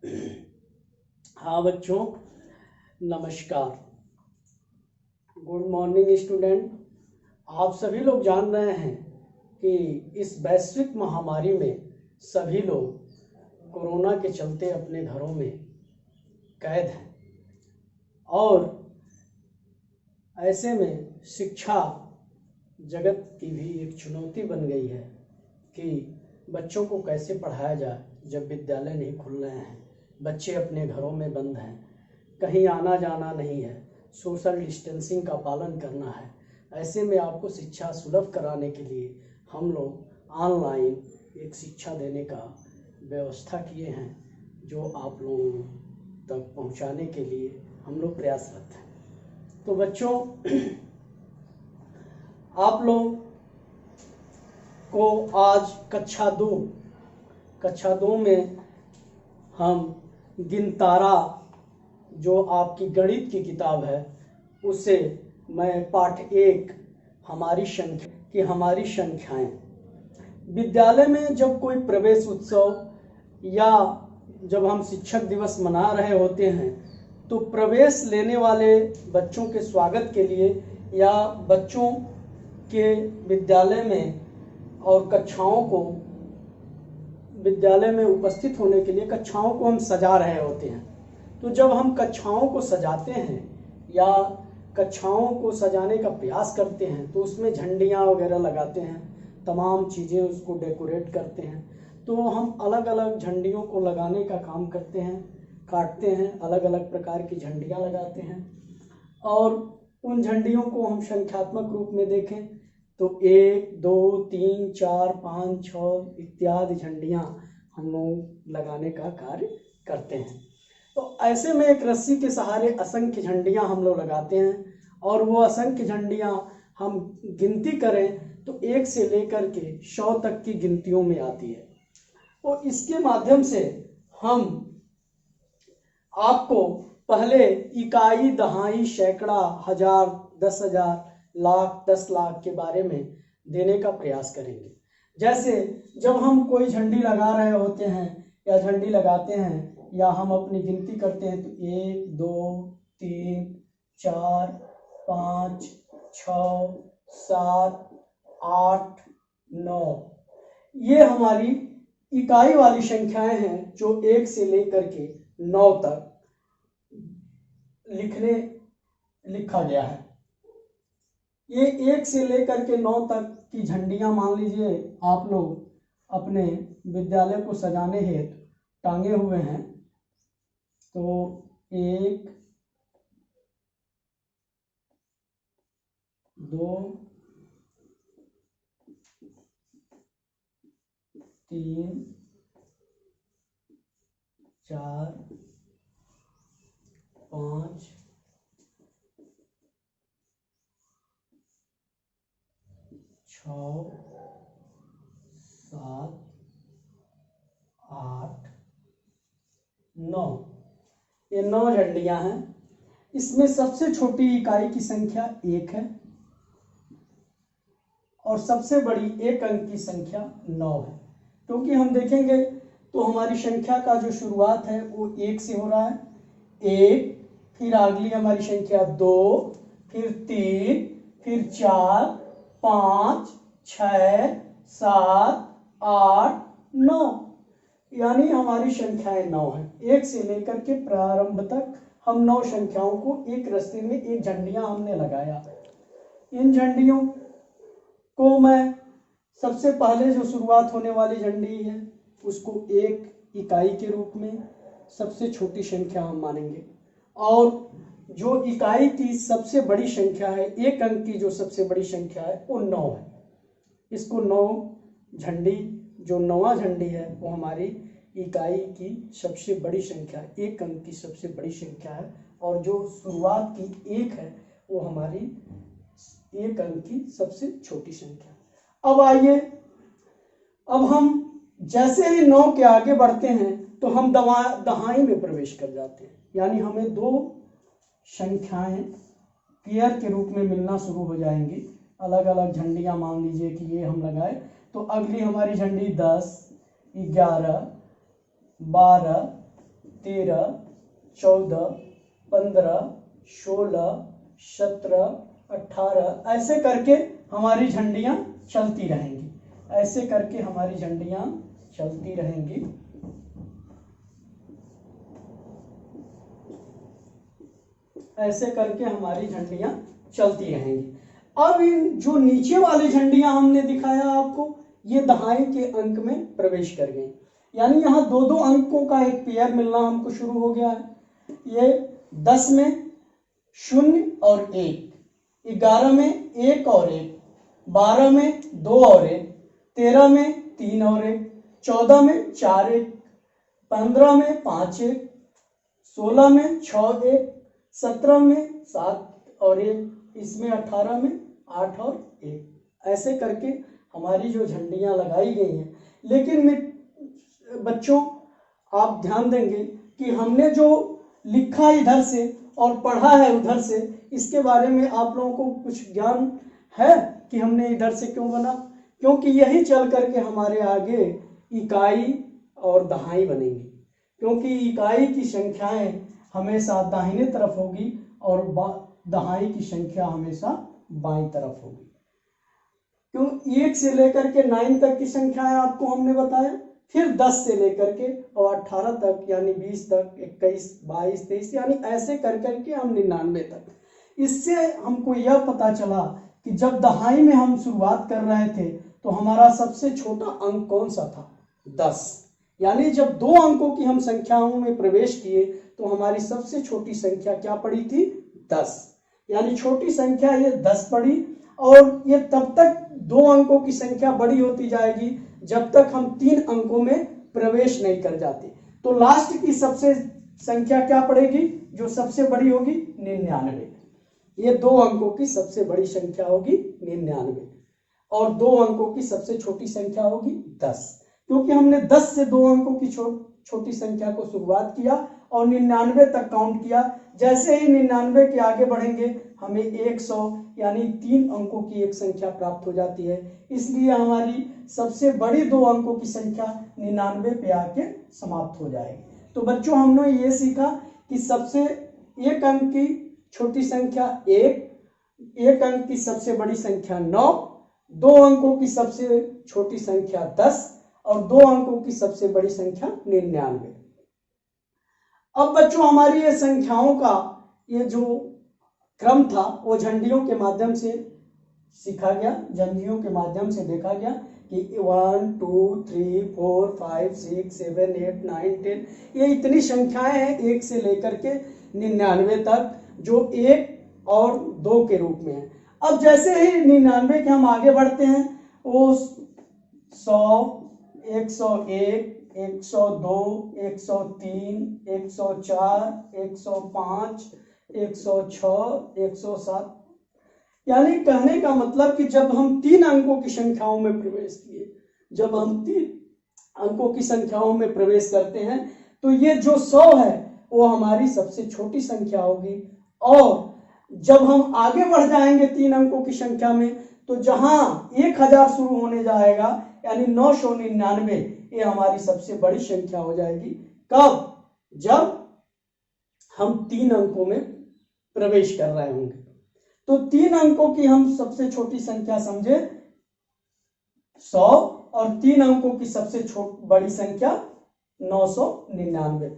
हाँ बच्चों, नमस्कार। Good morning student. आप सभी लोग जान रहे हैं कि इस वैश्विक महामारी में सभी लोग कोरोना के चलते अपने घरों में कैद हैं और ऐसे में शिक्षा जगत की भी एक चुनौती बन गई है कि बच्चों को कैसे पढ़ाया जाए जब विद्यालय नहीं खुल रहे हैं, बच्चे अपने घरों में बंद हैं, कहीं आना जाना नहीं है, सोशल डिस्टेंसिंग का पालन करना है। ऐसे में आपको शिक्षा सुलभ कराने के लिए हम लोग ऑनलाइन एक शिक्षा देने का व्यवस्था किए हैं, जो आप लोगों तक पहुंचाने के लिए हम लोग प्रयासरत हैं। तो बच्चों, आप लोग को आज कक्षा दो में हम गिनतारा, जो आपकी गणित की किताब है, उससे मैं पाठ 1 हमारी संख्याएं। विद्यालय में जब कोई प्रवेश उत्सव या जब हम शिक्षक दिवस मना रहे होते हैं तो प्रवेश लेने वाले बच्चों के स्वागत के लिए या बच्चों के विद्यालय में और कक्षाओं को विद्यालय में उपस्थित होने के लिए कक्षाओं को हम सजा रहे होते हैं। तो जब हम कक्षाओं को सजाते हैं या कक्षाओं को सजाने का प्रयास करते हैं तो उसमें झंडियाँ वगैरह लगाते हैं, तमाम चीज़ें उसको डेकोरेट करते हैं। तो हम अलग अलग झंडियों को लगाने का काम करते हैं, काटते हैं, अलग अलग प्रकार की झंडियाँ लगाते हैं और उन झंडियों को हम संख्यात्मक रूप में देखें तो 1, 2, 3, 4, 5, 6 इत्यादि झंडियाँ हम लोग लगाने का कार्य करते हैं। तो ऐसे में एक रस्सी के सहारे असंख्य झंडियाँ हम लोग लगाते हैं और वो असंख्य झंडियाँ हम गिनती करें तो 1 से लेकर के 100 तक की गिनतियों में आती है। और इसके माध्यम से हम आपको पहले इकाई, दहाई, सैकड़ा, हजार, 10,000, लाख, 10 लाख के बारे में देने का प्रयास करेंगे। जैसे जब हम कोई झंडी लगा रहे होते हैं या झंडी लगाते हैं या हम अपनी गिनती करते हैं तो 1, 2, 3, 4, 5, 6, 7, 8, 9, ये हमारी इकाई वाली संख्याएं हैं जो 1 से लेकर के 9 तक लिखा गया है। ये 1 से लेकर के 9 तक की झंडियां मान लीजिए आप लोग अपने विद्यालय को सजाने हेतु टांगे हुए हैं। तो 1, 2, 3, 4, 5, 6, 7, 8, 9, ये 9 झंडियां हैं। इसमें सबसे छोटी इकाई की संख्या 1 है और सबसे बड़ी 1 अंक की संख्या 9 है। क्योंकि हम देखेंगे तो हमारी संख्या का जो शुरुआत है वो 1 से हो रहा है। 1, फिर अगली हमारी संख्या 2, फिर 3, फिर 4, 5, 6, 7, 8, 9, यानी हमारी संख्याएं 9 है। 1 से लेकर के प्रारंभ तक हम 9 संख्याओं को एक रस्ते में एक झंडियां हमने लगाया। इन झंडियों को मैं सबसे पहले जो शुरुआत होने वाली झंडी है उसको 1 इकाई के रूप में सबसे छोटी संख्या हम मानेंगे और जो इकाई की सबसे बड़ी संख्या है, 1 अंक की जो सबसे बड़ी संख्या है वो 9 है। इसको 9 झंडी, जो 9वां झंडी है वो हमारी इकाई की सबसे बड़ी संख्या, 1 अंक की सबसे बड़ी संख्या है और जो शुरुआत की 1 है वो हमारी 1 अंक की सबसे छोटी संख्या। अब आइए, अब हम जैसे ही 9 के आगे बढ़ते हैं तो हम दहाई में प्रवेश कर जाते हैं, यानी हमें 2 संख्याएं पेयर के रूप में मिलना शुरू हो जाएंगी। अलग अलग झंडियां मान लीजिए कि ये हम लगाए तो अगली हमारी झंडी 10, 11, 12, 13, 14, 15, 16, 17, 18 ऐसे करके हमारी झंडियां चलती रहेंगी। ऐसे करके हमारी झंडियां चलती रहेंगी। ऐसे करके हमारी झंडियां चलती रहेंगी। अब इन जो नीचे वाली झंडियां हमने दिखाया आपको, ये दहाई के अंक में प्रवेश कर गई, यानी यहाँ दो दो अंकों का एक पेयर मिलना हमको शुरू हो गया है। ये 10 में 0 और 1, 11 में 1 और 1, 12 में 2 और 1, 13 में 3 और 1, 14 में 4 1, 15 में 5 1, 16 में 6 1, 17 में 7 और 1, इसमें 18 में 8 और 1। ऐसे करके हमारी जो झंडियां लगाई गई हैं। लेकिन बच्चों आप ध्यान देंगे कि हमने जो लिखा इधर से और पढ़ा है उधर से, इसके बारे में आप लोगों को कुछ ज्ञान है कि हमने इधर से क्यों बना? क्योंकि यही चल करके हमारे आगे इकाई और दहाई बनेंगी। क्योंकि इकाई की संख्याएं हमेशा दाहिने तरफ होगी और दहाई की संख्या हमेशा बाईं तरफ होगी। क्यों? 1 से लेकर के 9 तक की संख्याएं आपको हमने बताया, फिर 10 से लेकर के और 18 तक यानी 20 तक, 21, 22, 23 यानी ऐसे कर करके हम 99 तक। इससे हमको यह पता चला कि जब दहाई में हम शुरुआत कर रहे थे तो हमारा सबसे छोटा अंक कौन सा था? 10। यानी जब 2 अंकों की हम संख्याओं में प्रवेश किए तो हमारी सबसे छोटी संख्या क्या पड़ी थी? 10। यानी छोटी संख्या ये 10 पड़ी, और ये तब तक 2 अंकों की संख्या बड़ी होती जाएगी जब तक हम 3 अंकों में प्रवेश नहीं कर जाते। तो लास्ट की सबसे संख्या क्या पड़ेगी? जो सबसे बड़ी होगी 99। ये 2 अंकों की सबसे बड़ी संख्या होगी 99 और 2 अंकों की सबसे छोटी संख्या होगी 10। क्योंकि हमने 10 से 2 अंकों की छोटी संख्या को शुरुआत किया और 99 तक काउंट किया। जैसे ही 99 के आगे बढ़ेंगे हमें 100 यानी 3 अंकों की एक संख्या प्राप्त हो जाती है। इसलिए हमारी सबसे बड़ी 2 अंकों की संख्या 99 पे आके समाप्त हो जाएगी। तो बच्चों हमने ये सीखा कि सबसे 1 अंक की छोटी संख्या 1 अंक की सबसे बड़ी संख्या 9, 2 अंकों की सबसे छोटी संख्या 10 और 2 अंकों की सबसे बड़ी संख्या 99। अब बच्चों हमारी ये संख्याओं का ये जो क्रम था वो झंडियों के माध्यम से सीखा गया, झंडियों के माध्यम से देखा गया कि 1 2 3 4 5 6 7 8 9 10 ये इतनी संख्याएं हैं 1 से लेकर के 99 तक, जो 1 और 2 के रूप में है। अब जैसे ही 99 के हम आगे बढ़ते हैं वो 100, 101, 102, 103, 104, 105, 106, 107 यानी कहने का मतलब कि जब हम 3 अंकों की संख्याओं में प्रवेश किए, जब हम 3 अंकों की संख्याओं में प्रवेश करते हैं तो ये जो 100 है वो हमारी सबसे छोटी संख्या होगी। और जब हम आगे बढ़ जाएंगे 3 अंकों की संख्या में तो जहां 1000 शुरू होने जाएगा यानी 999 ये हमारी सबसे बड़ी संख्या हो जाएगी। कब? जब हम 3 अंकों में प्रवेश कर रहे होंगे। तो 3 अंकों की हम सबसे छोटी संख्या समझे 100 और 3 अंकों की सबसे बड़ी संख्या 999।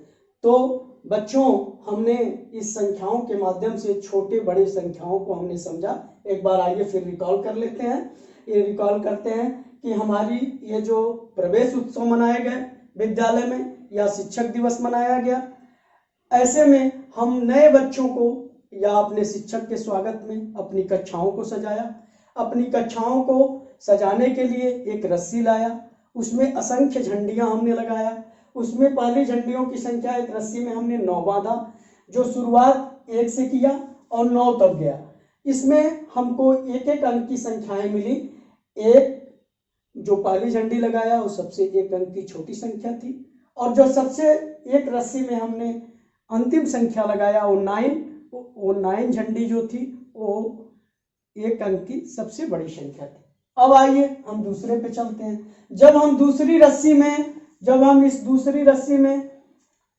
तो बच्चों हमने इस संख्याओं के माध्यम से छोटे बड़े संख्याओं को हमने समझा। एक बार आइए फिर रिकॉल कर लेते हैं। ये रिकॉल करते हैं कि हमारी ये जो प्रवेश उत्सव मनाए गए विद्यालय में या शिक्षक दिवस मनाया गया, ऐसे में हम नए बच्चों को या अपने शिक्षक के स्वागत में अपनी कक्षाओं को सजाया। अपनी कक्षाओं को सजाने के लिए एक रस्सी लाया, उसमें असंख्य झंडियां हमने लगाया। उसमें पहली झंडियों की संख्या एक रस्सी में हमने 9 बांधा, जो शुरुआत 1 से किया और 9 तक गया। इसमें हमको एक एक अंक की संख्याएं मिली। एक जो पहली झंडी लगाया वो सबसे 1 अंक की छोटी संख्या थी, और जो सबसे एक रस्सी में हमने अंतिम संख्या लगाया वो 9 झंडी जो थी वो 1 अंक की सबसे बड़ी संख्या थी। अब आइए हम दूसरे पे चलते हैं। जब हम इस दूसरी रस्सी में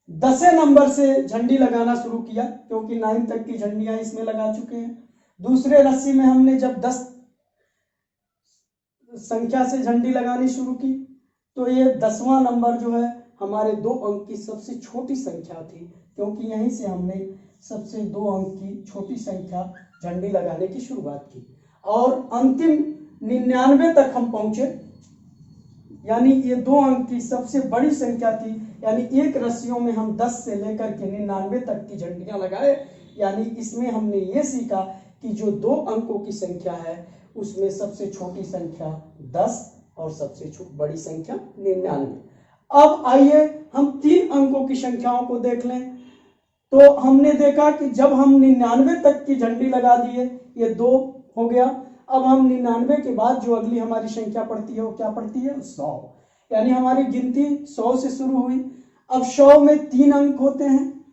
10वें नंबर से झंडी लगाना शुरू किया, क्योंकि 9 तक की झंडियां इसमें लगा चुके हैं। दूसरे रस्सी में हमने जब 10 संख्या से झंडी लगानी शुरू की, तो ये 10वां नंबर जो है हमारे 2 अंक की सबसे छोटी संख्या थी, क्योंकि यहीं से हमने सबसे 2 अंक की छोटी संख्या झंडी लगाने की शुरुआत की। और अंतिम 99 तक हम पहुंचे, यानी ये 2 अंक की सबसे बड़ी संख्या थी। यानी एक रस्सियों में हम 10 से लेकर के 99 तक की झंडियां लगाए। यानी इसमें हमने ये सीखा कि जो 2 अंकों की संख्या है उसमें सबसे छोटी संख्या 10 और सबसे बड़ी संख्या 99। अब आइए हम 3 अंकों की संख्याओं को देख लें। तो हमने देखा कि जब हम 99 तक की झंडी लगा दिए, ये 2 हो गया। अब हम 99 के बाद जो अगली हमारी संख्या पड़ती है वो क्या पड़ती है? 100। यानी हमारी गिनती 100 से शुरू हुई। अब 100 में 3 अंक होते हैं।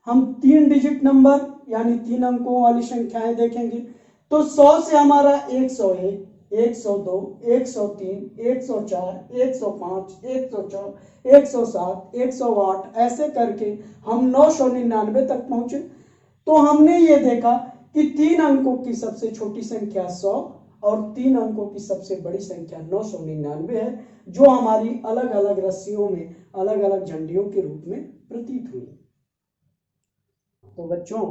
हम 3 डिजिट नंबर यानी 3 अंकों वाली संख्याएं देखेंगे। तो 100 से हमारा 101, 102, 103, 104, 105, 104, 107, 108 ऐसे करके हम 999 तक पहुंचे। तो हमने ये देखा कि 3 अंकों की सबसे छोटी संख्या 100 और 3 अंकों की सबसे बड़ी संख्या 999 है, जो हमारी अलग अलग रस्सियों में अलग अलग झंडियों के रूप में प्रतीत हुई। तो बच्चों,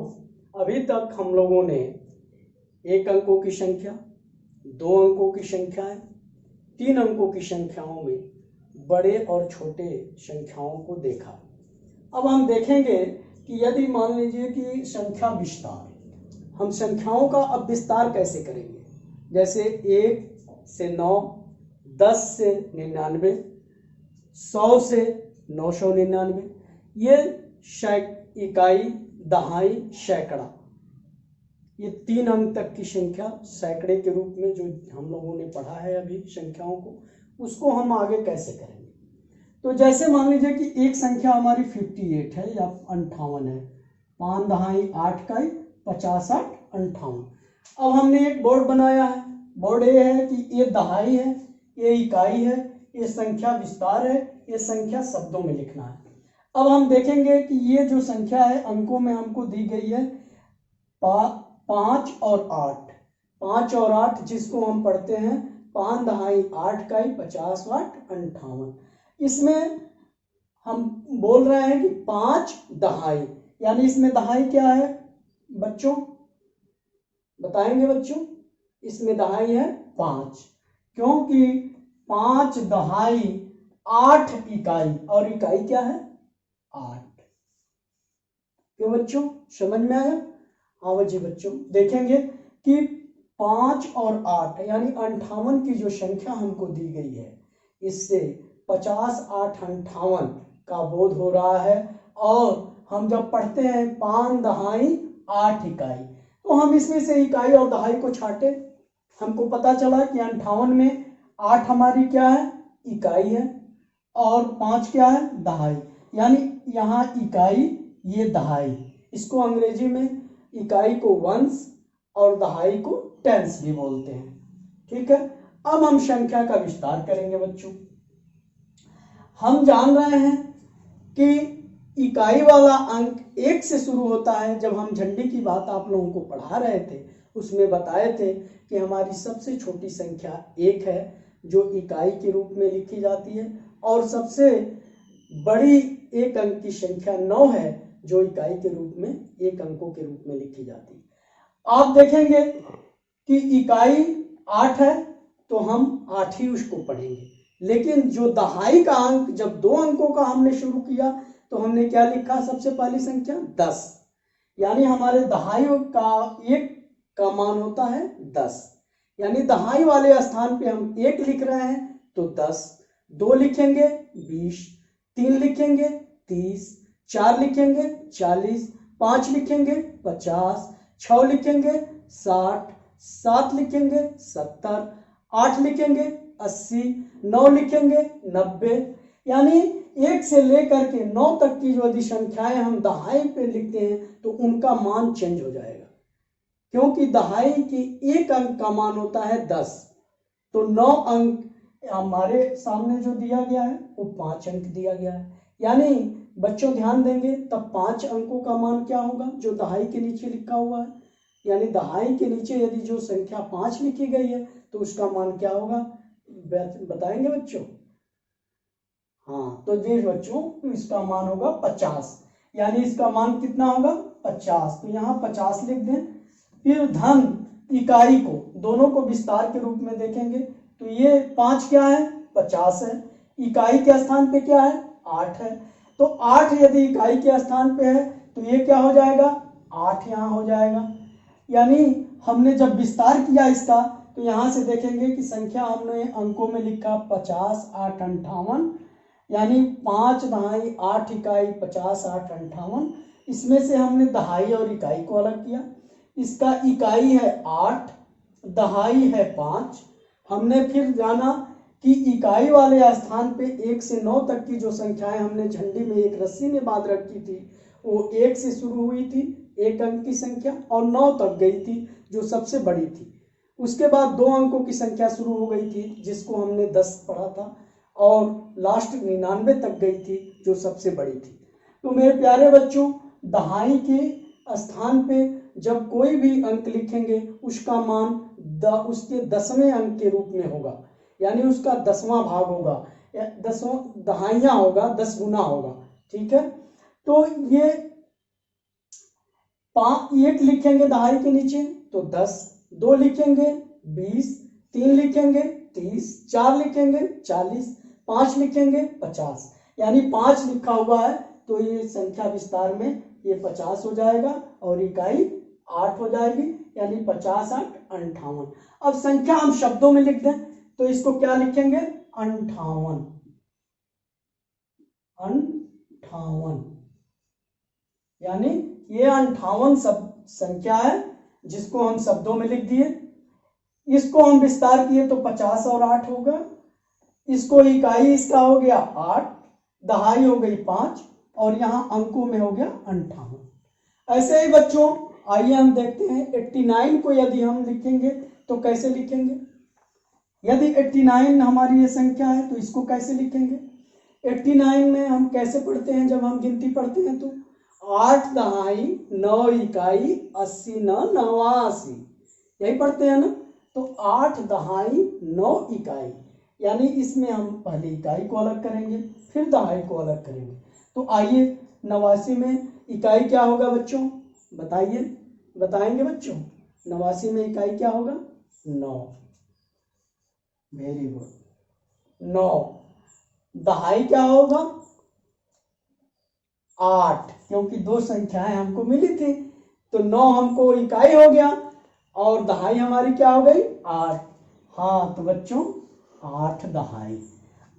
अभी तक हम लोगों ने 1 अंकों की संख्या, 2 अंकों की संख्याएं, 3 अंकों की संख्याओं में बड़े और छोटे संख्याओं को देखा। अब हम देखेंगे कि यदि मान लीजिए कि संख्या विस्तार, हम संख्याओं का अब विस्तार कैसे करेंगे। जैसे 1 से 9, 10 से 99, 100 से 999, ये इकाई, दहाई, सैकड़ा, ये 3 अंक तक की संख्या सैकड़े के रूप में जो हम लोगों ने पढ़ा है अभी संख्याओं को, उसको हम आगे कैसे करेंगे। तो जैसे मान लीजिए कि एक संख्या हमारी 58 है या 58 है, 5 दहाई 8 इकाई, 50 8 58। अब हमने एक बोर्ड बनाया है। बोर्ड ये है कि ये दहाई है, ये इकाई है, ये संख्या विस्तार है, ये संख्या शब्दों में लिखना है। अब हम देखेंगे कि ये जो संख्या है अंकों में हमको दी गई है 5 और 8। 5 और 8 जिसको हम पढ़ते हैं 5 दहाई 8 इकाई, 50 8 58। इसमें हम बोल रहे हैं कि 5 दहाई, यानी इसमें दहाई क्या है बच्चों, बताएंगे बच्चों। इसमें दहाई है 5, क्योंकि 5 दहाई 8 इकाई, और इकाई क्या है 8। क्यों बच्चों, समझ में आया? हाँ जी बच्चों, देखेंगे कि 5 और 8 यानी 58 की जो संख्या हमको दी गई है, इससे 50 8 58 का बोध हो रहा है। और हम जब पढ़ते हैं 5 दहाई 8 इकाई, तो हम इसमें से इकाई और दहाई को छाटे, हमको पता चला कि 58 में 8 हमारी क्या है, इकाई है, और 5 क्या है, दहाई। यानी यहाँ इकाई, ये दहाई, इसको अंग्रेजी में इकाई को वंस और दहाई को टेंस भी बोलते हैं। ठीक है, अब हम संख्या का विस्तार करेंगे बच्चों। हम जान रहे हैं कि इकाई वाला अंक 1 से शुरू होता है। जब हम झंडी की बात आप लोगों को पढ़ा रहे थे उसमें बताए थे कि हमारी सबसे छोटी संख्या 1 है जो इकाई के रूप में लिखी जाती है, और सबसे बड़ी 1 अंक की संख्या 9 है जो इकाई के रूप में 1 अंकों के रूप में लिखी जाती है। आप देखेंगे कि इकाई 8 है तो हम 8 ही उसको पढ़ेंगे, लेकिन जो दहाई का अंक जब 2 अंकों का हमने शुरू किया तो हमने क्या लिखा, सबसे पहली संख्या 10, यानी हमारे दहाई का 1 का मान होता है 10, यानी दहाई वाले स्थान पे हम 1 लिख रहे हैं तो 10, 2 लिखेंगे 20, 3 लिखेंगे 30, 4 लिखेंगे 40, 5 लिखेंगे 50, 6 लिखेंगे 60, 7 लिखेंगे 70, 8 लिखेंगे 80, 9 लिखेंगे 90। यानी 1 से लेकर के 9 तक की जो यदि संख्याएं हम दहाई पे लिखते हैं तो उनका मान चेंज हो जाएगा, क्योंकि दहाई के 1 अंक का मान होता है 10, तो 9 अंक हमारे सामने जो दिया गया है वो 5 अंक दिया गया है। यानी बच्चों ध्यान देंगे तब 5 अंकों का मान क्या होगा जो दहाई के नीचे लिखा हुआ है, यानी दहाई के नीचे यदि जो संख्या 5 लिखी गई है तो उसका मान क्या होगा, बताएंगे बच्चों। हाँ, तो ये बच्चों इसका मान होगा 50, यानी इसका मान कितना होगा 50। तो यहाँ 50 लिख दें। फिर धन इकाई को दोनों को विस्तार के रूप में देखेंगे तो ये 5 क्या है 50 है, इकाई के स्थान पे क्या है 8 है। तो 8 यदि इकाई के स्थान पे है तो ये क्या हो जाएगा 8 यहाँ हो जाएगा। यानी हमने जब विस्तार किया इसका तो यहाँ से देखेंगे कि संख्या हमने अंकों में लिखा 50 8 58, यानी 5 दहाई 8 इकाई 50 8 58। इसमें से हमने दहाई और इकाई को अलग किया। इसका इकाई है 8, दहाई है 5। हमने फिर जाना कि इकाई वाले स्थान पे 1 से 9 तक की जो संख्याएं हमने झंडी में एक रस्सी में बांध रखी थी वो 1 से शुरू हुई थी, 1 अंक की संख्या, और 9 तक गई थी जो सबसे बड़ी थी। उसके बाद 2 अंकों की संख्या शुरू हो गई थी जिसको हमने 10 पढ़ा था, और लास्ट 99 तक गई थी जो सबसे बड़ी थी। तो मेरे प्यारे बच्चों, दहाई के स्थान पे जब कोई भी अंक लिखेंगे उसका मान उसके 10वें अंक के रूप में होगा, यानी उसका 10वां भाग होगा, 10 दहाइयाँ होगा, 10 गुना होगा। ठीक है, तो ये 1 लिखेंगे दहाई के नीचे तो 10, 2 लिखेंगे 20, 3 लिखेंगे 30, 4 लिखेंगे 40, 5 लिखेंगे 50, यानी 5 लिखा हुआ है तो ये संख्या विस्तार में ये 50 हो जाएगा और इकाई 8 हो जाएगी, यानी 50 8 58। अब संख्या हम शब्दों में लिख दें तो इसको क्या लिखेंगे 58, 58, यानी ये 58 संख्या है जिसको हम शब्दों में लिख दिए। इसको हम विस्तार किए तो 50 और 8 होगा, इसको इकाई इसका हो गया 8, दहाई हो गई 5, और यहाँ अंकों में हो गया 58। ऐसे ही बच्चों आइए हम देखते हैं 89 को यदि हम लिखेंगे तो कैसे लिखेंगे। यदि 89 हमारी ये संख्या है तो इसको कैसे लिखेंगे। 89 में हम कैसे पढ़ते हैं, जब हम गिनती पढ़ते हैं तो 8 दहाई 9 इकाई 80 9 89, यही पढ़ते हैं ना। तो 8 दहाई 9 इकाई, यानी इसमें हम पहले इकाई को अलग करेंगे फिर दहाई को अलग करेंगे। तो आइए 89 में इकाई क्या होगा बच्चों, बताइए, बताएंगे बच्चों। 89 में इकाई क्या होगा 9, वेरी गुड 9। दहाई क्या होगा 8, क्योंकि 2 संख्याएं हमको मिली थी तो 9 हमको इकाई हो गया और दहाई हमारी क्या हो गई 8। हाँ, तो बच्चों 8 दहाई।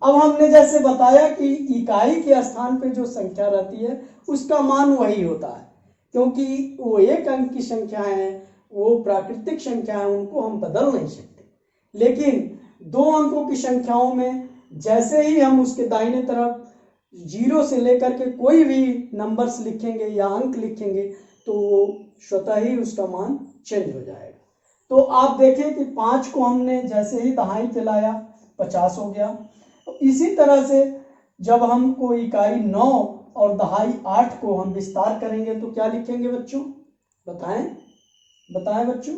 अब हमने जैसे बताया कि इकाई के स्थान पे जो संख्या रहती है उसका मान वही होता है, क्योंकि वो 1 अंक की संख्याएं हैं, वो प्राकृतिक संख्याएं, उनको हम बदल नहीं सकते। लेकिन 2 अंकों की संख्याओं में जैसे ही हम उसके दाहिने तरफ 0 से लेकर के कोई भी नंबर्स लिखेंगे या अंक लिखेंगे तो वो स्वतः ही उसका मान चेंज हो जाएगा। तो आप देखें कि 5 को हमने जैसे ही दहाई पे लाया 50 हो गया। तो इसी तरह से जब हमको इकाई 9 और दहाई 8 को हम विस्तार करेंगे तो क्या लिखेंगे बच्चों, बताएं, बताएं बच्चों।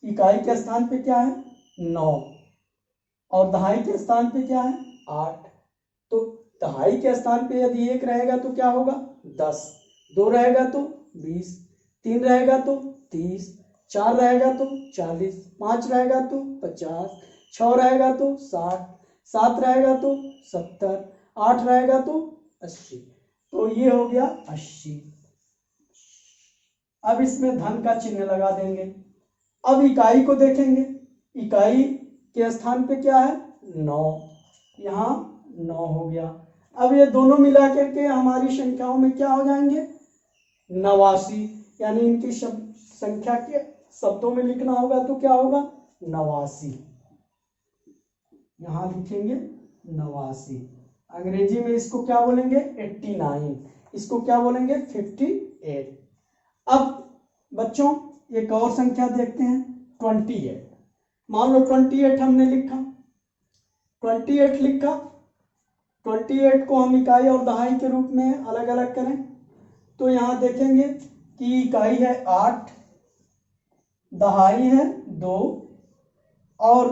इकाई के स्थान पे क्या है 9 और दहाई के स्थान पे क्या है 8। तो दहाई के स्थान पे यदि 1 रहेगा तो क्या होगा 10, 2 रहेगा तो 20, 3 रहेगा तो 30, 4 रहेगा तो 40, 5 रहेगा तो 50, 6 रहेगा तो 60, 7 रहेगा तो 70, 8 रहेगा तो 80। तो ये हो गया 80। अब इसमें धन का चिन्ह लगा देंगे। अब इकाई को देखेंगे, इकाई के स्थान पे क्या है 9, यहाँ 9 हो गया। अब ये दोनों मिला करके हमारी संख्याओं में क्या हो जाएंगे 89, यानी इनकी संख्या के शब्दों में लिखना होगा तो क्या होगा 89, यहां लिखेंगे 89। अंग्रेजी में इसको क्या बोलेंगे 89, इसको क्या बोलेंगे 58। अब बच्चों एक और संख्या देखते हैं 28। मान लो 28 हमने लिखा, 28 लिखा 28 को हम इकाई और दहाई के रूप में अलग अलग करें तो यहाँ देखेंगे कि इकाई है 8, दहाई है 2, और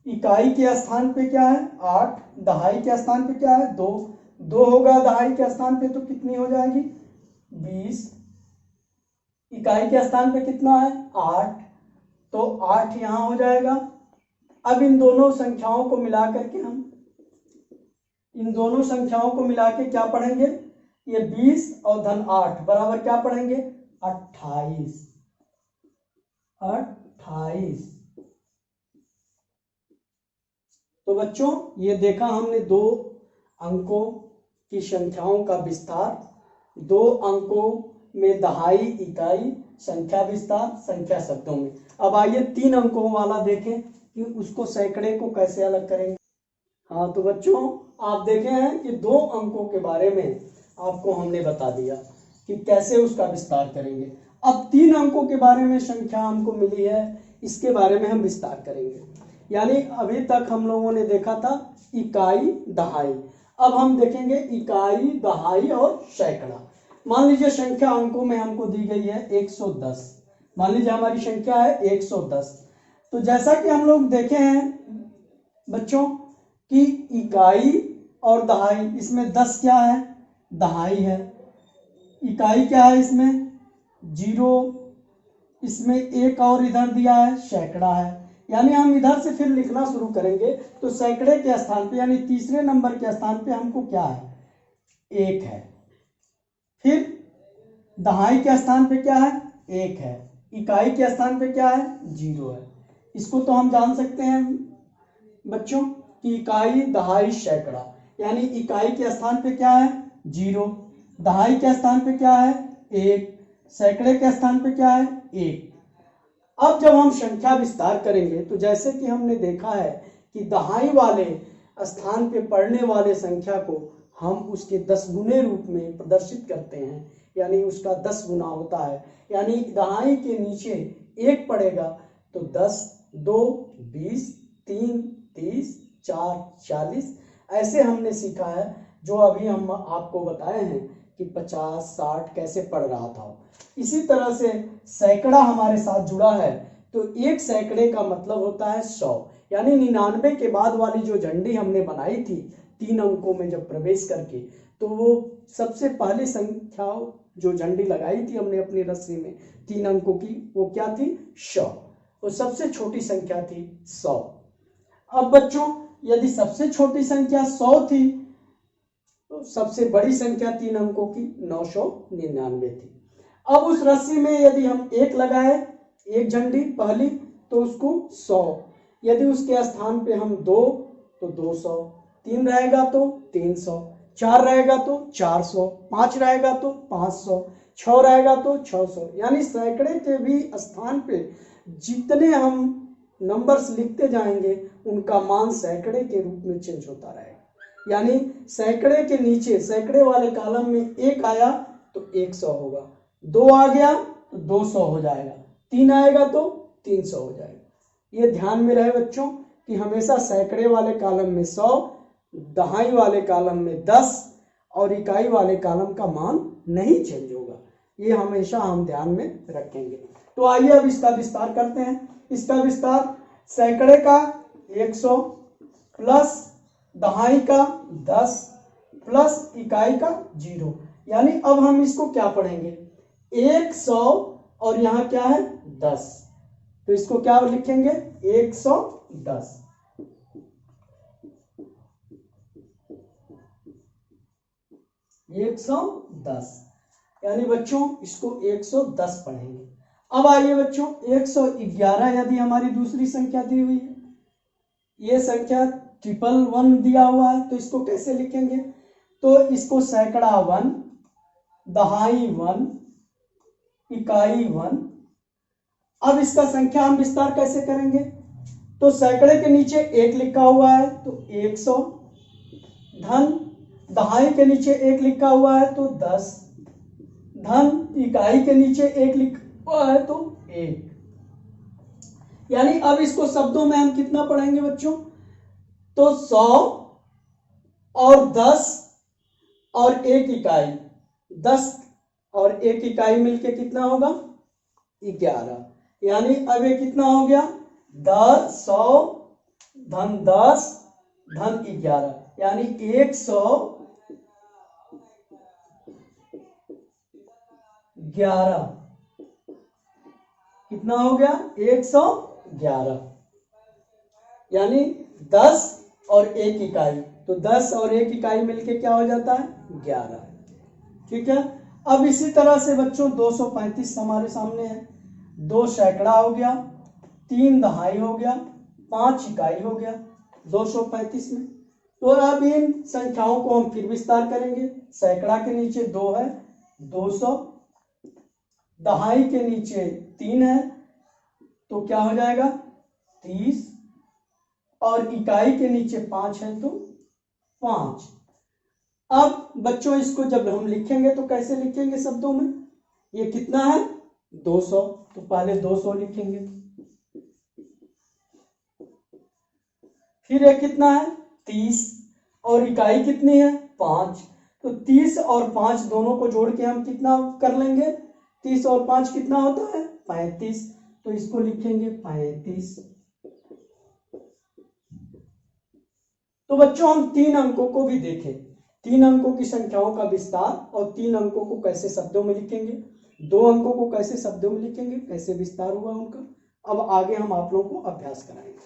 इकाई के स्थान पे क्या है 8, दहाई के स्थान पे क्या है 2, 2 होगा दहाई के स्थान पे तो कितनी हो जाएगी 20, इकाई के स्थान पे कितना है 8, तो 8 यहाँ हो जाएगा। अब इन दोनों संख्याओं को मिला करके हम इन दोनों संख्याओं को मिला के क्या पढ़ेंगे, ये 20 और धन 8 बराबर क्या पढ़ेंगे 28, 28। तो बच्चों ये देखा हमने दो अंकों की संख्याओं का विस्तार, 2 अंकों में दहाई, इकाई, संख्या विस्तार, संख्या शब्दों में। अब आइए 3 अंकों वाला देखें कि उसको सैकड़े को कैसे अलग करेंगे। हाँ तो बच्चों आप देखे हैं कि 2 अंकों के बारे में आपको हमने बता दिया कि कैसे उसका विस्तार करेंगे। अब 3 अंकों के बारे में संख्या हमको मिली है, इसके बारे में हम विस्तार करेंगे। यानी अभी तक हम लोगों ने देखा था इकाई, दहाई, अब हम देखेंगे इकाई, दहाई और सैकड़ा। मान लीजिए संख्या अंकों में हमको दी गई है 110, मान लीजिए हमारी संख्या है 110। तो जैसा कि हम लोग देखे हैं बच्चों कि इकाई और दहाई, इसमें 10 क्या है दहाई है, इकाई क्या है इसमें 0, इसमें 1 और इधर दिया है सैकड़ा है। यानी हम इधर से फिर लिखना शुरू करेंगे तो सैकड़े के स्थान पे यानी तीसरे नंबर के स्थान पे हमको क्या है 1 है, फिर दहाई के स्थान पे क्या है 1 है, इकाई के स्थान पे क्या है 0 है। इसको तो हम जान सकते हैं बच्चों कि इकाई, दहाई, सैकड़ा, यानी इकाई के स्थान पे क्या है 0, दहाई के स्थान पे क्या है 1, सैकड़े के स्थान पे क्या है 1। अब जब हम संख्या विस्तार करेंगे तो जैसे कि हमने देखा है कि दहाई वाले स्थान पे पढ़ने वाले संख्या को हम उसके 10 गुने रूप में प्रदर्शित करते हैं, यानी उसका 10 गुना होता है। यानी दहाई के नीचे 1 पड़ेगा तो 10, 2 20, 3 30, 4 40, ऐसे हमने सीखा है जो अभी हम आपको बताए हैं कि 50 60 कैसे पढ़ रहा था। इसी तरह से सैकड़ा हमारे साथ जुड़ा है तो 1 सैकड़े का मतलब होता है 100, यानी 99 के बाद वाली जो झंडी हमने बनाई थी 3 अंकों में जब प्रवेश करके, तो वो सबसे पहली संख्या जो झंडी लगाई थी हमने अपनी रस्सी में 3 अंकों की, वो क्या थी 100, वो सबसे छोटी संख्या थी 100। अब बच्चों यदि सबसे छोटी संख्या 100 थी तो सबसे बड़ी संख्या 3 अंकों की 999 थी। अब उस रस्सी में यदि हम 1 लगाए, 1 झंडी पहली, तो उसको 100, यदि उसके स्थान पे हम 2 तो 200, 3 रहेगा तो 300, 4 रहेगा तो 400, 5 रहेगा तो 500, 6 रहेगा तो 600। यानी सैकड़े के भी स्थान पे जितने हम नंबर्स लिखते जाएंगे उनका मान सैकड़े के रूप में चेंज होता रहेगा। यानी सैकड़े के नीचे सैकड़े वाले कॉलम में 1 आया तो 100 होगा, 2 आ गया तो 200 हो जाएगा, 3 आएगा तो 300 हो जाएगा। ये ध्यान में रहे बच्चों कि हमेशा सैकड़े वाले कॉलम में 100, दहाई वाले कॉलम में 10 और इकाई वाले कॉलम का मान नहीं चेंज होगा, ये हमेशा हम ध्यान में रखेंगे। तो आइए अब इसका विस्तार करते हैं। इसका विस्तार सैकड़े का 100 प्लस दहाई का 10 प्लस इकाई का 0, यानी अब हम इसको क्या पढ़ेंगे 100 और यहाँ क्या है 10, तो इसको क्या लिखेंगे 110। यानी बच्चों इसको 110 पढ़ेंगे। अब आइए बच्चों 111 यदि हमारी दूसरी संख्या दी हुई है, ये संख्या 111 दिया हुआ है, तो इसको कैसे लिखेंगे, तो इसको सैकड़ा 1, दहाई 1, इकाई 1। अब इसका संख्या हम विस्तार कैसे करेंगे, तो सैकड़े के नीचे 1 लिखा हुआ है तो 100, धन दहाई के नीचे 1 लिखा हुआ है तो 10, धन इकाई के नीचे 1 लिखा हुआ है तो 1। यानी अब इसको शब्दों में हम कितना पढ़ेंगे बच्चों, तो 100 और 10 और 1 इकाई, 10 और 1 इकाई मिलके कितना होगा 11। यानी अब ये कितना हो गया 10 100 धन 10 धन 11, यानी 111। कितना हो गया 111, यानी 10 और 1 इकाई, तो 10 और 1 इकाई मिलके क्या हो जाता है 11। ठीक है। अब इसी तरह से बच्चों 235 हमारे सामने है। 2 सैकड़ा हो गया, 3 दहाई हो गया, 5 इकाई हो गया 235 में। तो अब इन संख्याओं को हम फिर विस्तार करेंगे। सैकड़ा के नीचे 2 है 200, दहाई के नीचे 3 है तो क्या हो जाएगा 30, और इकाई के नीचे 5 है तो 5। अब बच्चों इसको जब हम लिखेंगे तो कैसे लिखेंगे शब्दों में, ये कितना है 200, तो पहले 200 लिखेंगे, फिर ये कितना है 30, और इकाई कितनी है 5, तो 30 और 5 दोनों को जोड़ के हम कितना कर लेंगे, 30 और 5 कितना होता है 35, तो इसको लिखेंगे 35। तो बच्चों हम 3 अंकों को भी देखें, 3 अंकों की संख्याओं का विस्तार और 3 अंकों को कैसे शब्दों में लिखेंगे, 2 अंकों को कैसे शब्दों में लिखेंगे, कैसे विस्तार हुआ उनका। अब आगे हम आप लोगों को अभ्यास कराएंगे।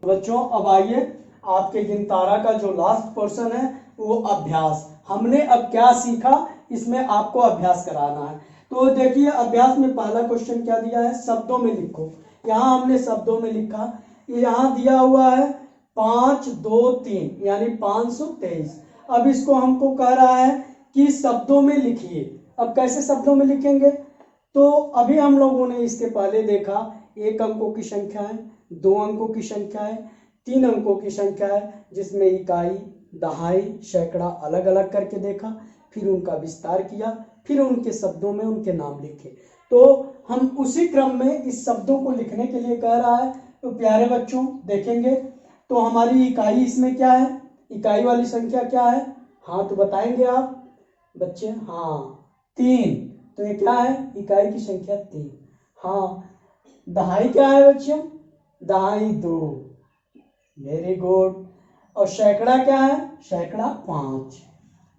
बच्चों अब आइए आपके गिनतारा का जो लास्ट पोर्शन है वो अभ्यास। हमने अब क्या सीखा इसमें आपको अभ्यास कराना है। तो देखिए अभ्यास में पहला क्वेश्चन क्या दिया है, शब्दों में लिखो। यहाँ हमने शब्दों में लिखा, यहाँ दिया हुआ है 5 2 3 यानी 523। अब इसको हमको कह रहा है कि शब्दों में लिखिए। अब कैसे शब्दों में लिखेंगे, तो अभी हम लोगों ने इसके पहले देखा 1 अंकों की संख्या है, 2 अंकों की संख्या है, 3 अंकों की संख्या है, जिसमें इकाई दहाई सैकड़ा अलग अलग करके देखा, फिर उनका विस्तार किया, फिर उनके शब्दों में उनके नाम लिखे। तो हम उसी क्रम में इस शब्दों को लिखने के लिए कह रहा है। तो प्यारे बच्चों देखेंगे तो हमारी इकाई इसमें क्या है, इकाई वाली संख्या क्या है, हाँ तो बताएंगे आप बच्चे, हाँ 3, तो ये क्या है इकाई की संख्या 3। हाँ दहाई क्या है बच्चों, दहाई 2, वेरी गुड। और सैकड़ा क्या है, सैकड़ा 5।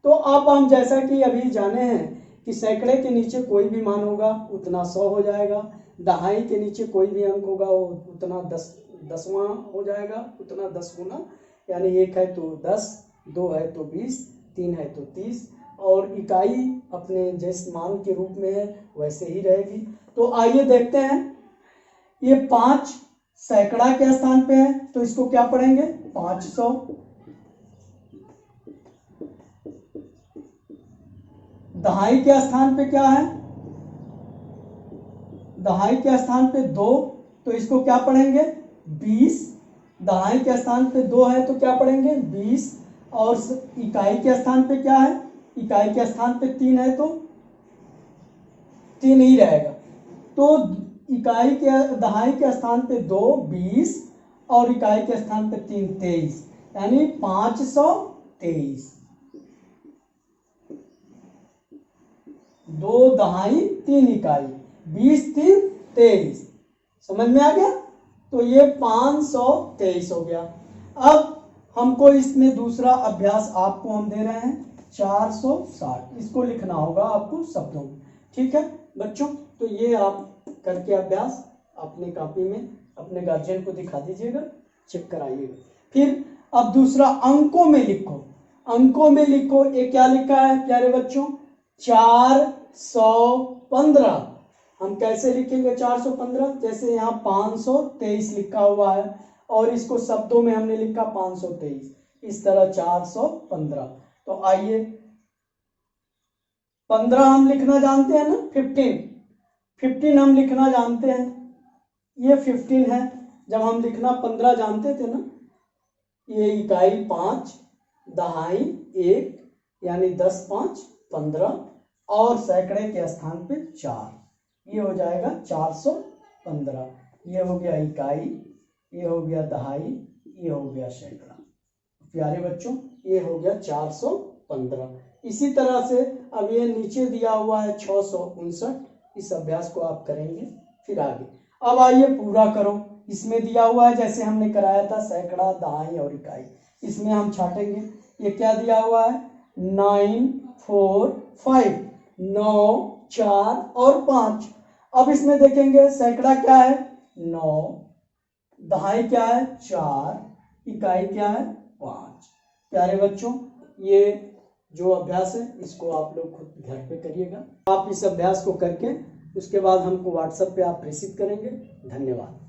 तो अब हम जैसा कि अभी जाने हैं कि सैकड़े के नीचे कोई भी मान होगा उतना 100 हो जाएगा, दहाई के नीचे कोई भी अंक होगा वो उतना 10वां हो जाएगा, उतना 10 गुना, यानी 1 है तो 10, 2 है तो 20, 3 है तो 30, और इकाई अपने जिस मान के रूप में है वैसे ही रहेगी। तो आइए देखते हैं, ये 5 सैकड़ा के स्थान पे है तो इसको क्या पढ़ेंगे 500, दहाई के स्थान पे क्या है, दहाई के स्थान पे 2, तो इसको क्या पढ़ेंगे 20, दहाई के स्थान पे 2 है तो क्या पढ़ेंगे 20, और इकाई के स्थान पे क्या है, इकाई के स्थान पे 3 है तो 3 ही रहेगा। तो इकाई के दहाई के स्थान पे 2 20 और इकाई के स्थान पे 3 23, यानी 523। 2 दहाई 3 इकाई, 20 3 23, समझ में आ गया। तो ये 523 हो गया। अब हमको इसमें दूसरा अभ्यास आपको हम दे रहे हैं 460, इसको लिखना होगा आपको शब्दों में, ठीक है बच्चों। तो ये आप करके अभ्यास अपनी कॉपी में अपने गार्जियन को दिखा दीजिएगा, चेक कराइएगा। फिर अब दूसरा अंकों में लिखो, अंकों में लिखो, ये क्या लिखा है प्यारे बच्चों 415। हम कैसे लिखेंगे 415, जैसे यहाँ 523 लिखा हुआ है और इसको शब्दों में हमने लिखा 523, इस तरह 415। तो आइए 15 हम लिखना जानते हैं ना, 15 हम लिखना जानते हैं, ये 15 है। जब हम लिखना 15 जानते थे ना, ये इकाई 5 दहाई 1 यानी 10 5 15 और सैकड़े के स्थान पे 4, ये हो जाएगा 415। ये हो गया इकाई, ये हो गया दहाई, ये हो गया सैकड़ा। प्यारे बच्चों ये हो गया 415। इसी तरह से अब ये नीचे दिया हुआ है 659, इस अभ्यास को आप करेंगे फिर आगे। अब आइए पूरा करो। इसमें दिया हुआ है जैसे हमने कराया था सैकड़ा, दहाई और इकाई, इसमें हम छाटेंगे। ये क्या दिया हुआ है 9 4 5, 9 4 और 5। अब इसमें देखेंगे सैकड़ा क्या है 9, दहाई क्या है 4, इकाई क्या है 5। प्यारे बच्चों ये जो अभ्यास है इसको आप लोग खुद घर पे करिएगा। आप इस अभ्यास को करके उसके बाद हमको व्हाट्सएप पे आप प्रेषित करेंगे। धन्यवाद।